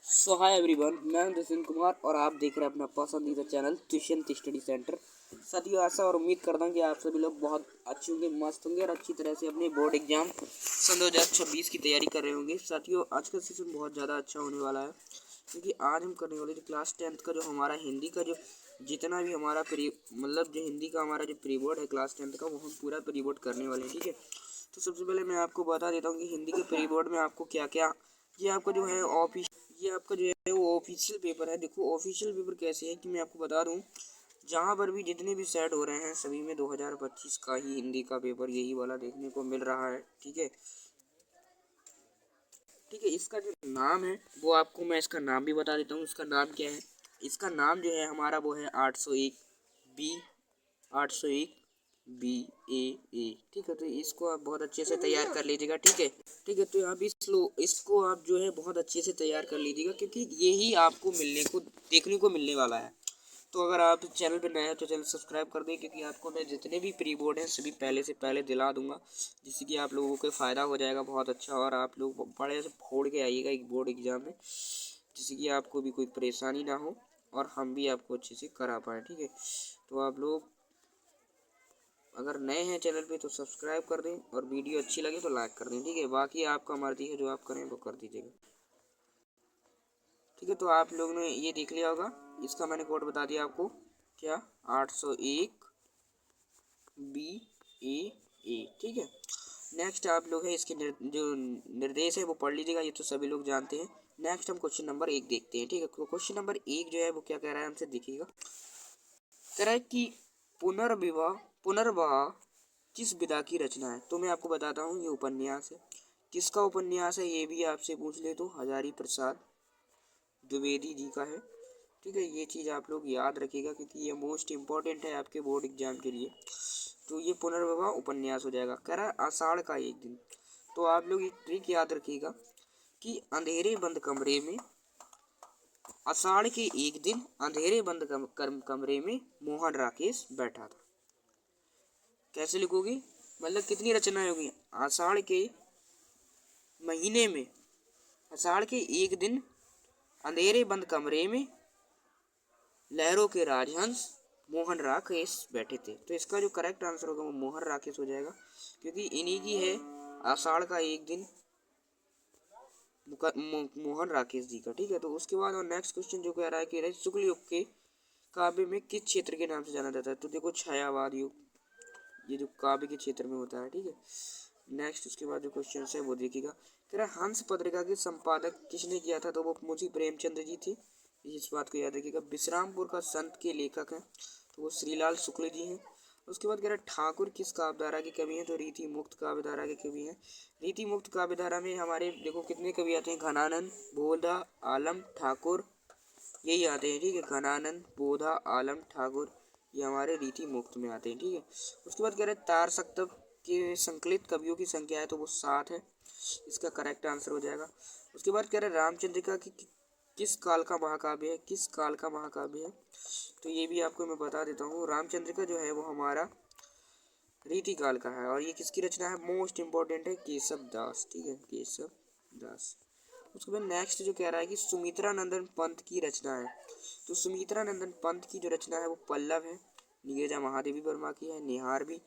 सो hi everyone, मैं हूं जतिन कुमार और आप देख रहे हैं अपना पसंदीदा चैनल तुष्यंत स्टडी सेंटर। साथियों, आशा और उम्मीद करता हूं कि आप सभी लोग बहुत अच्छे होंगे, मस्त होंगे और अच्छी तरह से अपने बोर्ड एग्जाम सन 2026 की तैयारी कर रहे होंगे। साथियों, आज का सेशन बहुत ज़्यादा अच्छा होने वाला है क्योंकि आज हम करने वाले जो क्लास 10th का जो हमारा हिंदी का जो जितना भी हमारा मतलब जो हिंदी का हमारा जो प्री बोर्ड है क्लास 10th का, वो हम पूरा प्री बोर्ड करने वाले हैं। ठीक है, तो सबसे पहले मैं आपको बता देता हूँ कि हिंदी के प्री बोर्ड में आपको क्या क्या, ये आपका जो है ये आपका जो है वो ऑफिशियल पेपर है। देखो ऑफिशियल पेपर कैसे है कि मैं आपको बता दूं, जहाँ पर भी जितने भी सेट हो रहे हैं सभी में 2025 का ही हिंदी का पेपर यही वाला देखने को मिल रहा है। ठीक है, ठीक है। इसका जो नाम है वो आपको मैं इसका नाम भी बता देता हूँ। इसका नाम क्या है? इसका नाम जो है हमारा वो है 801 बी 801 बी ए। ठीक है, तो इसको आप बहुत अच्छे से तैयार कर लीजिएगा। ठीक है, ठीक है। तो आप इसको आप जो है बहुत अच्छे से तैयार कर लीजिएगा क्योंकि यही आपको देखने को मिलने वाला है। तो अगर आप चैनल पर नए हैं तो चैनल सब्सक्राइब कर दें क्योंकि आपको मैं जितने भी प्री बोर्ड हैं सभी पहले से पहले दिला दूंगा, जिससे कि आप लोगों को फ़ायदा हो जाएगा बहुत अच्छा, और आप लोग बड़े से फोड़ के आइएगा एक बोर्ड एग्ज़ाम में, जिससे कि आपको भी कोई परेशानी ना हो और हम भी आपको अच्छे से करा पाएँ। ठीक है, तो आप लोग अगर नए हैं चैनल पे तो सब्सक्राइब कर दें और वीडियो अच्छी लगे तो लाइक कर दें। ठीक है, बाकी आपका मर्जी है, जो आप करें वो कर दीजिएगा। ठीक है, तो आप लोगों ने ये देख लिया होगा, इसका मैंने कोड बता दिया आपको, क्या 801 बी ए। ठीक है, नेक्स्ट आप लोग है इसके जो निर्देश है वो पढ़ लीजिएगा, ये तो सभी लोग जानते हैं। नेक्स्ट हम क्वेश्चन नंबर 1 देखते हैं। ठीक है, क्वेश्चन नंबर 1 जो है वो क्या कह रहा है हमसे, देखिएगा। कह रहा है कि पुनर्विवाह किस विधा की रचना है। तो मैं आपको बताता हूँ, ये उपन्यास है। किसका उपन्यास है ये भी आपसे पूछ ले तो हजारी प्रसाद द्विवेदी जी का है। ठीक है, ये चीज़ आप लोग याद रखिएगा क्योंकि ये मोस्ट इम्पोर्टेंट है आपके बोर्ड एग्जाम के लिए। तो ये पुनर्विवाह उपन्यास हो जाएगा। कह रहा है आषाढ़ का एक दिन। तो आप लोग एक ट्रिक याद रखिएगा कि अंधेरे बंद कमरे में, आषाढ़ के एक दिन अंधेरे बंद कमरे में मोहन राकेश बैठा था। कैसे लिखोगे, मतलब कितनी रचनाएं होगी? आषाढ़ के महीने में, आषाढ़ के एक दिन अंधेरे बंद कमरे में लहरों के राजहंस मोहन राकेश बैठे थे। तो इसका जो करेक्ट आंसर होगा वो मोहन राकेश हो जाएगा क्योंकि इन्हीं की है आषाढ़ का एक दिन, मोहन राकेश जी का। ठीक है, तो उसके बाद और नेक्स्ट क्वेश्चन जो कह रहा है कि शुक्ल युग के काव्य में किस क्षेत्र के नाम से जाना जाता है। तो देखो छायावाद युग, ये जो काव्य के क्षेत्र में होता है। ठीक है, नेक्स्ट उसके बाद जो क्वेश्चन है वो देखिएगा। कह रहा हंस पत्रिका के संपादक किसने किया था। तो वो मुंशी प्रेमचंद्र जी थे, इस बात को याद रखिएगा। विश्रामपुर का संत के लेखक हैं तो वो श्रीलाल शुक्ल जी हैं। उसके बाद कह रहा ठाकुर किस काव्यधारा के कवि हैं। तो रीति मुक्त काव्यधारा के कवि हैं। रीति मुक्त काव्यधारा में हमारे देखो कितने कवि आते हैं, घनानंद, बोधा, आलम, ठाकुर, यही आते हैं। ठीक है, घनानंद, बोधा, आलम, ठाकुर, ये हमारे रीति मुक्त में आते हैं। ठीक है, उसके बाद कह रहे तार सप्तक के संकलित कवियों की संख्या है तो वो 7 है, इसका करेक्ट आंसर हो जाएगा। उसके बाद कह रहे रामचंद्रिका की किस काल का महाकाव्य है, किस काल का महाकाव्य है। तो ये भी आपको मैं बता देता हूँ, रामचंद्रिका जो है वो हमारा रीति काल का है और ये किसकी रचना है, मोस्ट इम्पोर्टेंट है, केशव दास। ठीक है, केशव दास। उसके बाद नेक्स्ट जो कह रहा है कि सुमित्रा नंदन पंत की रचना है। तो सुमित्रा नंदन पंत की जो रचना है वो पल्लव है। नीरजा महादेवी वर्मा की है। निहार भी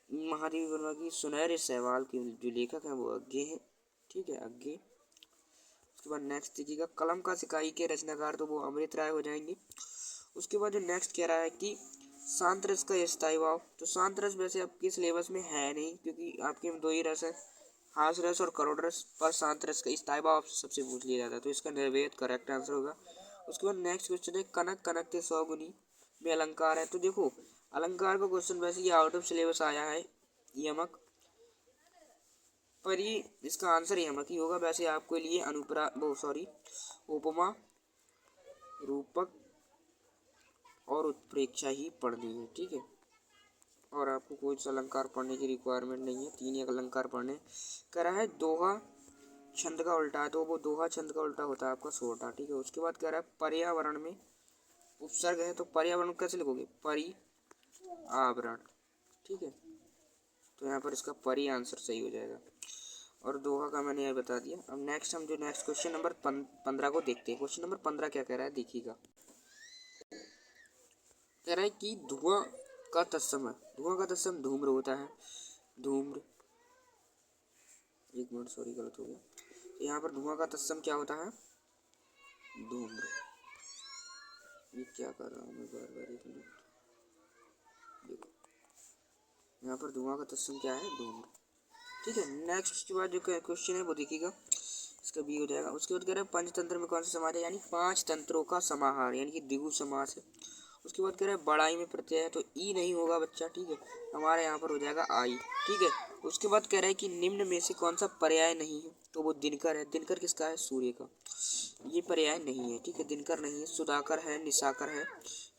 महादेवी वर्मा की। सुनहरे सहवाल के जो लेखक हैं वो अज्ञे हैं। ठीक है, अज्ञे। उसके बाद नेक्स्ट देखिएगा, कलम का सिकाई के रचनाकार तो वो अमृत राय हो जाएंगे। उसके बाद जो नेक्स्ट कह रहा है कि शांत रस का स्थायी भाव। तो शांत रस वैसे आपके सिलेबस में है नहीं क्योंकि आपके में 2 ही रस है, हास रस और करोड़ रस, पर शांत रस का स्थायी भाव सबसे पूछ लिया जाता है तो इसका निर्वेद करेक्ट आंसर होगा। उसके बाद नेक्स्ट क्वेश्चन है कनक कनक के 100 गुनी में अलंकार है। तो देखो अलंकार का क्वेश्चन वैसे ये आउट ऑफ सिलेबस आया है, यमक, पर ये इसका आंसर यमक ही होगा। वैसे आपके लिए उपमा, रूपक और उत्प्रेक्षा ही पढ़नी है। ठीक है, और आपको कोई सा अलंकार पढ़ने की रिक्वायरमेंट नहीं है, 3 एक अलंकार पढ़ने। कह रहा है दोहा छंद का उल्टा है तो वो दोहा छंद का उल्टा होता है आपका सोटा। ठीक है, उसके बाद कह रहा है पर्यावरण में उपसर्ग है तो पर्यावरण कैसे लिखोगे, परि आवरण। ठीक है, तो यहाँ पर इसका परि आंसर सही हो जाएगा। और दोहा का मैंने यह बता दिया। अब नेक्स्ट हम जो नेक्स्ट क्वेश्चन नंबर 15 को देखते हैं। क्वेश्चन नंबर 15 क्या कह रहा है देखिएगा। कह रहा है कि धुआं का तत्सम, धुआं का तत्सम धूम्र होता है। धूम्र, एक मिनट सॉरी गलत हो गया। यहाँ पर धुआं का तत्सम क्या होता है? धूम्र। ये क्या कर रहा हूँ मैं बार बार, एक मिनट देखो, यहाँ पर धुआं का तत्सम क्या है? धूम्र। ठीक है, नेक्स्ट उसके बाद जो क्वेश्चन है वो देखिएगा, इसका बी हो जाएगा। उसके बाद कह रहा है पंचतंत्र में कौन सा समाज है? यानी 5 तंत्रों का समाहार, यानी कि द्विगु समास है। उसके बाद कह रहा है बड़ाई में प्रत्यय है, तो ई नहीं होगा बच्चा, ठीक है, हमारे यहाँ पर हो जाएगा आई। ठीक है, उसके बाद कह रहा है कि निम्न में से कौन सा पर्याय नहीं है? तो वो दिनकर है। दिनकर किसका है? सूर्य का। ये पर्याय नहीं है, ठीक है, दिनकर नहीं है। सुधाकर है, निशाकर है,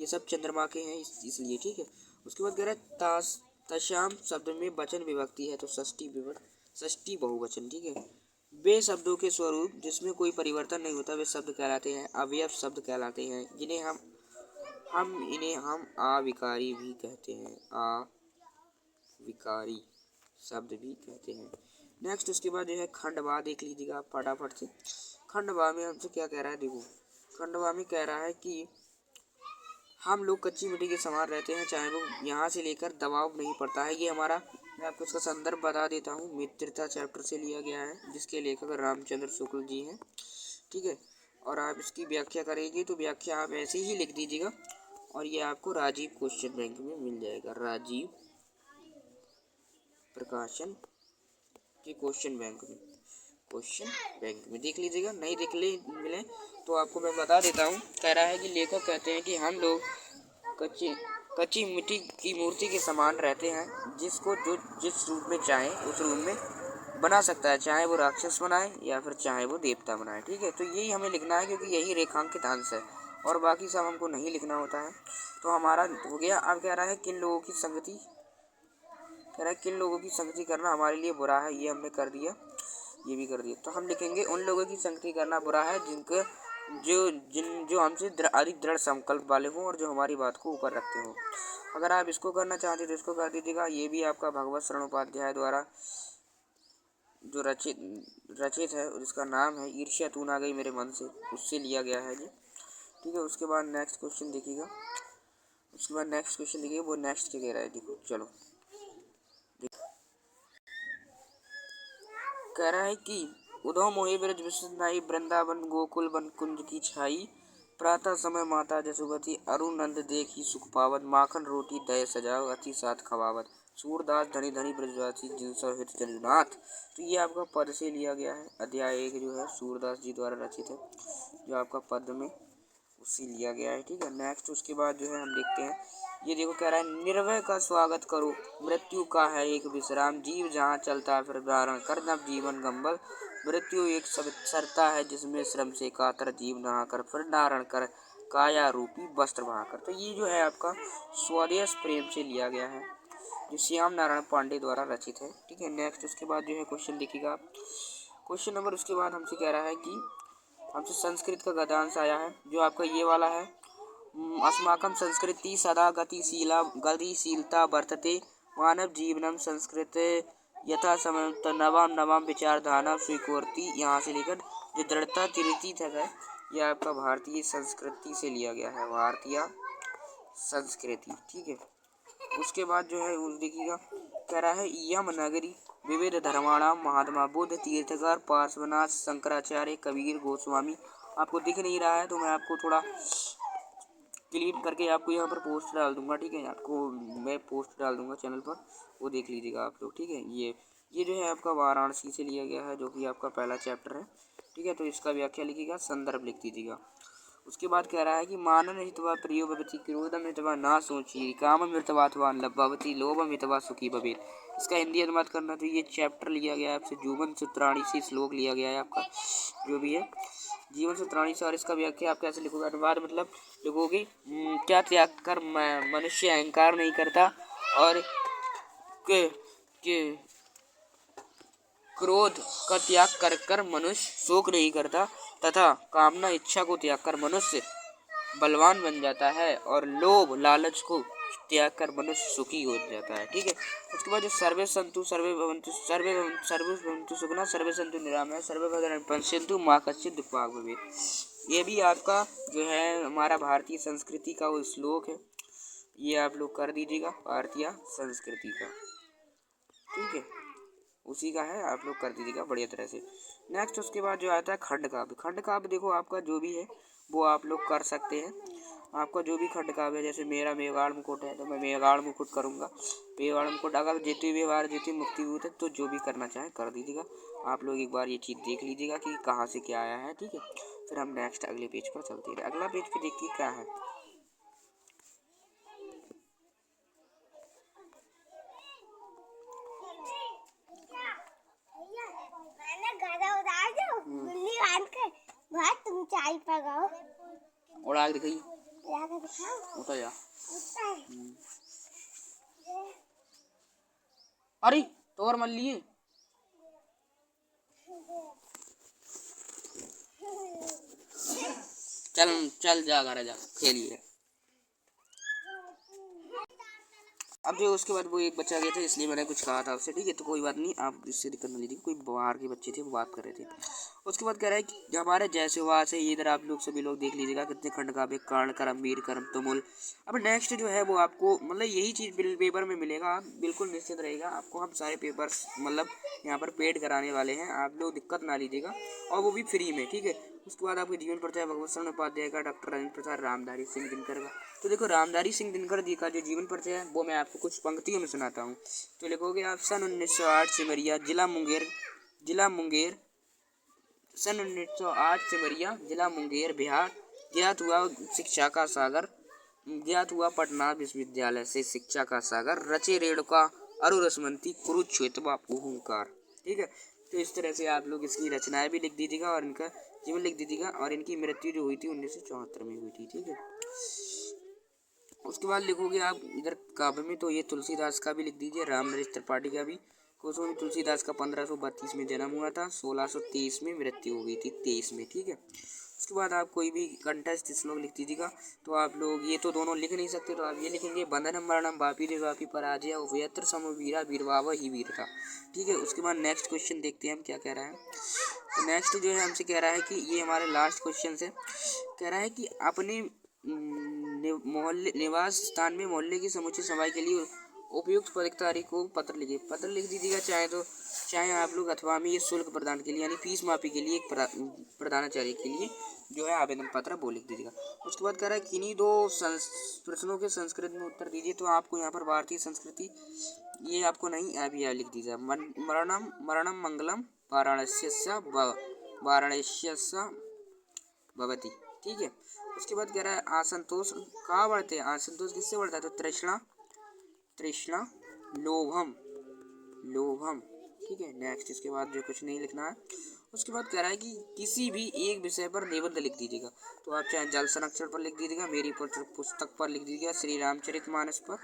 ये सब चंद्रमा के हैं इसलिए। ठीक है, उसके बाद कह रहा है तशाम शब्द में वचन विभक्ति है, तो षष्ठी बहुवचन। ठीक है, वे शब्दों के स्वरूप जिसमें कोई परिवर्तन नहीं होता वे शब्द कहलाते हैं अवयव शब्द कहलाते हैं, जिन्हें हम अविकारी भी कहते हैं, अविकारी शब्द भी कहते हैं। नेक्स्ट उसके बाद जो है खंडवा देख लीजिएगा आप फटाफट से। खंडवा में हमसे क्या कह रहा है देखो, खंडवा में कह रहा है कि हम लोग कच्ची मिट्टी के समान रहते हैं, चाहे वो यहाँ से लेकर दबाव नहीं पड़ता है। ये हमारा, मैं आपको इसका संदर्भ बता देता हूँ, मित्रता चैप्टर से लिया गया है, जिसके लेखक रामचंद्र शुक्ल जी हैं। ठीक है, और आप इसकी व्याख्या करेंगे तो व्याख्या आप ऐसे ही लिख दीजिएगा और ये आपको राजीव क्वेश्चन बैंक में मिल जाएगा। राजीव प्रकाशन के क्वेश्चन बैंक में देख लीजिएगा। नहीं देख ले मिले तो आपको मैं बता देता हूँ। कह रहा है कि लेखक कहते हैं कि हम लोग कच्ची मिट्टी की मूर्ति के समान रहते हैं, जिसको जो जिस रूप में चाहे उस रूप में बना सकता है, चाहे वो राक्षस बनाए या फिर चाहे वो देवता बनाए। ठीक है, तो यही हमें लिखना है क्योंकि यही रेखांकित अंश है और बाकी सब हमको नहीं लिखना होता है। तो हमारा हो गया। अब कह रहा है किन लोगों की संगति करना हमारे लिए बुरा है, ये हमने कर दिया, ये भी कर दिया। तो हम लिखेंगे उन लोगों की संगति करना बुरा है जिनके जो हमसे अधिक दृढ़ संकल्प वाले हों और जो हमारी बात को ऊपर रखते हों। अगर आप इसको करना चाहते तो इसको कर दीजिएगा। ये भी आपका भगवत शरण उपाध्याय द्वारा जो रचित है, जिसका नाम है ईर्ष्या तू ना गई मेरे मन से, उससे लिया गया है जी। ठीक है, उसके बाद नेक्स्ट क्वेश्चन देखिएगा। वो नेक्स्ट क्या कह रहा है देखो, चलो कह रहा है कि उधो मोहे ब्रज विश्वनाई वृंदावन गोकुल वन कुंज की छाई, प्रातः समय माता जसुवती अरुण नंद देखी सुख पावत, माखन रोटी दय सजाओ अति साथ खवावत, सूरदास धनी धनी ब्रजवासी जिनसो हित जनुनाथ। तो ये आपका पद से लिया गया है। अध्याय 1 जो है सूरदास जी द्वारा रचित है, जो आपका पद में उससे लिया गया है। ठीक है, नेक्स्ट उसके बाद जो है हम देखते हैं। ये देखो कह रहा है निर्भय का स्वागत करो, मृत्यु का है एक विश्राम, जीव जहाँ चलता फिर धारण कर नव जीवन गंबल, मृत्यु एक सरता है जिसमें श्रम से कातर, जीव नहा कर फिर धारण कर काया रूपी वस्त्र बहाकर। तो ये जो है आपका स्वदेश प्रेम से लिया गया है, जो श्याम नारायण पांडे द्वारा रचित है। ठीक है, नेक्स्ट उसके बाद जो है क्वेश्चन देखिएगा आप। क्वेश्चन नंबर उसके बाद हमसे कह रहा है कि हमसे संस्कृत का गद्यांश आया है, जो आपका ये वाला है। अस्माकं संस्कृति सदा गतिशीलता वर्तते, मानव जीवनम संस्कृत यथा समय नवाम नवाम विचारधारा स्वीकृति। यहाँ से लेकर जो दृढ़ता तिरती तक है, यह आपका भारतीय संस्कृति से लिया गया है, भारतीय संस्कृति। ठीक है, उसके बाद जो है उस देखिएगा, कह रहा है यम नगरी विविध धर्माणाम महात्मा बुद्ध तीर्थकर पार्श्वनाथ शंकराचार्य कबीर गोस्वामी। आपको दिख नहीं रहा है तो मैं आपको थोड़ा क्लिप करके आपको यहाँ पर पोस्ट डाल दूंगा। ठीक है, आपको मैं पोस्ट डाल दूंगा चैनल पर, वो देख लीजिएगा आप लोग। ठीक है, ये जो है आपका वाराणसी से लिया गया है, जो कि आपका पहला चैप्टर है। ठीक है, तो इसका व्याख्या लिखिएगा, संदर्भ लिख दीजिएगा। उसके बाद कह रहा है कि मानन हितवा प्रियो भवति, क्रोधम हितवा ना सोची, कामम हितवा अथवा लभ्भवति, लोभम हितवा सुखी भवेत्। इसका हिंदी अनुवाद करना तो ये चैप्टर लिया गया है आपसे जीवन सूत्राणी से, श्लोक लिया गया है आपका जो भी है जीवन सूत्राणी से। और इसका व्याख्या आप कैसे लिखोगे? अनुवाद मतलब लिखोगे क्या त्याग कर मनुष्य अहंकार नहीं करता और के क्रोध का त्याग कर कर मनुष्य शोक नहीं करता, तथा कामना इच्छा को त्याग कर मनुष्य बलवान बन जाता है और लोभ लालच को त्याग कर मनुष्य सुखी हो जाता है। ठीक है, उसके बाद जो सर्वे संतु सर्वे भवन्तु सर्वे भवन्तु सुखिनः सर्वे सन्तु निरामया सर्वे भद्राणि पश्यन्तु मा कश्चित् दुःखभाग् भवेत्। ये भी आपका जो है हमारा भारतीय संस्कृति का वो श्लोक है, ये आप लोग कर दीजिएगा, भारतीय संस्कृति का। ठीक है, उसी का है, आप लोग कर दीजिएगा बढ़िया तरह से। नेक्स्ट उसके बाद जो आता है खंड काव्य। खंड काव्य देखो आपका जो भी है वो आप लोग कर सकते हैं। आपका जो भी खंड काव्य है, जैसे मेरा मेवाड़ मुकुट है तो मैं मेवाड़ मुकुट करूँगा। मेवाड़ मुकुट अगर जीती व्यवहार जीती मुक्ति भूत है, तो जो भी करना चाहे कर दीजिएगा। आप लोग एक बार ये चीज़ देख लीजिएगा कि कहाँ से क्या आया है। ठीक है, फिर हम नेक्स्ट अगले पेज पर चलते हैं। अगला पेज पे देखिए क्या है। तुम चाय पकाओ उड़ा के दिखाइए, उठा जा। अरे तोर मल लिए चल चल जा घर जा खेलिए। अब जो उसके बाद वो एक बच्चा गया था, इसलिए मैंने कुछ कहा था उससे। ठीक है, तो कोई बात नहीं, आप इससे दिक्कत न लीजिए। कोई बाहर के बच्चे थे वो बात कर रहे थे। उसके बाद कह रहा है कि हमारे जैसे वहाँ से इधर आप लोग सभी लोग देख लीजिएगा कितने खंड काव्य कर्ण करम वीर करम तुमुल। अब नेक्स्ट जो है वो आपको मतलब यही चीज़ पेपर में मिलेगा, आप बिल्कुल निश्चित रहेगा। आपको हम सारे पेपर्स मतलब यहाँ पर पेड कराने वाले हैं, आप लोग दिक्कत ना लीजिएगा, और वो भी फ्री में। ठीक है, उसके बाद आपके जीवन परिचय भगवत शरण उपाध्याय का, डॉक्टर राजेंद्र प्रसाद रामधारी सिंह दिनकर का। तो देखो रामधारी सिंह दिनकर जी का जो जीवन परिचय है वो मैं आपको कुछ पंक्तियों में सुनाता हूँ। तो लिखोगे आप सन 1908 सिमरिया जिला मुंगेर सन 1908 सिमरिया जिला मुंगेर बिहार ज्ञात हुआ शिक्षा का सागर, ज्ञात हुआ पटना विश्वविद्यालय से शिक्षा का सागर, रचे रेणुका अरुरसमंती कुरुक्षेत्र ओंकार। ठीक है, तो इस तरह से आप लोग इसकी रचनाएं भी लिख दीजिएगा और इनका जीवन लिख दीजिएगा, और इनकी मृत्यु जो हुई थी 1974 में हुई थी। ठीक है, उसके बाद लिखोगे आप इधर काव्य में, तो ये तुलसीदास का भी लिख दीजिए, रामनरेश त्रिपाठी का भी। कुसुम तुलसीदास का 1532 में जन्म हुआ था, 1623 में मृत्यु हो गई थी 23 में। ठीक है, उसके बाद आप कोई भी कंटेस्ट श्लोक लिख दीजिएगा। तो आप लोग ये तो दोनों लिख नहीं सकते, तो आप ये लिखेंगे बंधनम मरणम वापी रे वापी पराजय उभयत्र समवीरा वीरवाव ही वीरता। ठीक है, उसके बाद नेक्स्ट क्वेश्चन देखते हैं हम क्या कह रहा है। तो नेक्स्ट जो है हमसे कह रहा है कि ये हमारे लास्ट क्वेश्चन है। कह रहा है कि अपने मोहल्ले निवास स्थान में मोहल्ले की समुचित सफाई के लिए उपयुक्त पदाधिकारी को पत्र लिखिए। पत्र लिख दीजिएगा, चाहे आप लोग अथवा में ये शुल्क प्रदान के लिए यानी फीस माफी के लिए एक प्रधानाचार्य के लिए जो है आवेदन पत्र वो लिख दीजिएगा। उसके बाद कह रहा है किन्हीं दो प्रश्नों के संस्कृत में उत्तर दीजिए। तो आपको यहाँ पर भारतीय संस्कृति ये आपको नहीं अभी लिख दीजिएगा। मरणम मरणम मंगलम वाराणस्यस्य भवती। ठीक है, उसके बाद कह रहा है असंतोष कहाँ बढ़ते हैं, असंतोष किससे बढ़ता है, तो तृष्णा लोभम। ठीक है, नेक्स्ट इसके बाद जो कुछ नहीं लिखना है। उसके बाद कह रहा है कि किसी भी एक विषय पर निबंध लिख दीजिएगा। तो आप चाहे जल संरक्षण पर लिख दीजिएगा, मेरी पुस्तक पर लिख दीजिएगा, श्री रामचरितमानस पर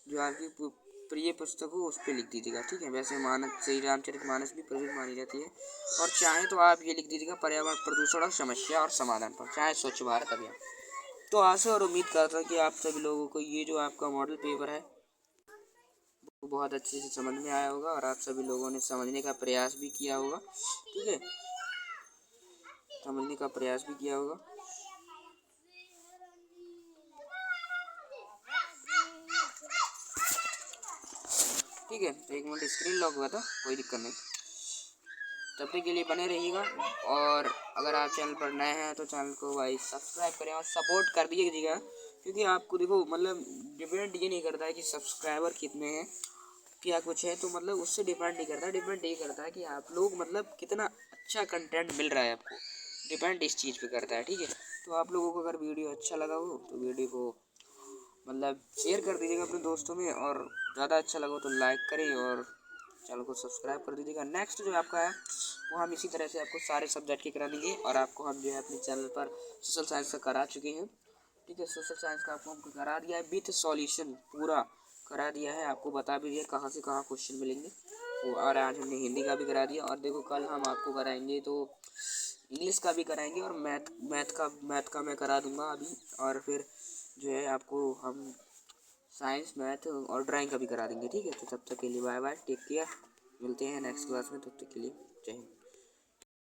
जो आपकी प्रिय पुस्तक हो उस पर लिख दीजिएगा। ठीक है, वैसे मानस श्री रामचरितमानस भी प्रसिद्ध मानी जाती है। और चाहे तो आप ये लिख दीजिएगा पर्यावरण प्रदूषण और समस्या और समाधान पर, चाहे स्वच्छ भारत अभियान। तो आशा और उम्मीद करता हूँ कि आप सभी लोगों को ये जो आपका मॉडल पेपर है वो बहुत अच्छे से समझ में आया होगा, और आप सभी लोगों ने समझने का प्रयास भी किया होगा। ठीक है, समझने का प्रयास भी किया होगा। ठीक है, तो एक मिनट स्क्रीन लॉक हुआ था, कोई दिक्कत नहीं। तब तक के लिए बने रहिएगा, और अगर आप चैनल पर नए हैं तो चैनल को भाई सब्सक्राइब करें और सपोर्ट कर दीजिएगा। क्योंकि आपको देखो मतलब डिपेंड ये नहीं करता है कि सब्सक्राइबर कितने हैं क्या कुछ है, तो मतलब उससे डिपेंड नहीं करता। डिपेंड ये करता है कि आप लोग मतलब कितना अच्छा कंटेंट मिल रहा है आपको, डिपेंड इस चीज़ पे करता है। ठीक है, तो आप लोगों को अगर वीडियो अच्छा लगा हो तो वीडियो को मतलब शेयर कर दीजिएगा अपने दोस्तों में, और ज़्यादा अच्छा लगा तो लाइक करें और चैनल को सब्सक्राइब कर दीजिएगा। नेक्स्ट जो आपका है वो हम इसी तरह से आपको सारे सब्जेक्ट के करा देंगे, और आपको हम जो है अपने चैनल पर सोशल साइंस का करा चुके हैं। ठीक है, सोशल साइंस का आपको हमको करा दिया है विथ सॉल्यूशन, पूरा करा दिया है, आपको बता भी दिया कहाँ से कहाँ क्वेश्चन मिलेंगे वो। और आज हमने हिंदी का भी करा दिया, और देखो कल हम आपको कराएंगे तो इंग्लिश का भी कराएंगे, और मैथ का मैं करा दूंगा अभी। और फिर जो है आपको हम साइंस मैथ और ड्राइंग का भी करा देंगे, ठीक है। तो तब तक के लिए बाय बाय, टेक केयर, मिलते हैं नेक्स्ट क्लास में, तब तक के लिए जय हिंद।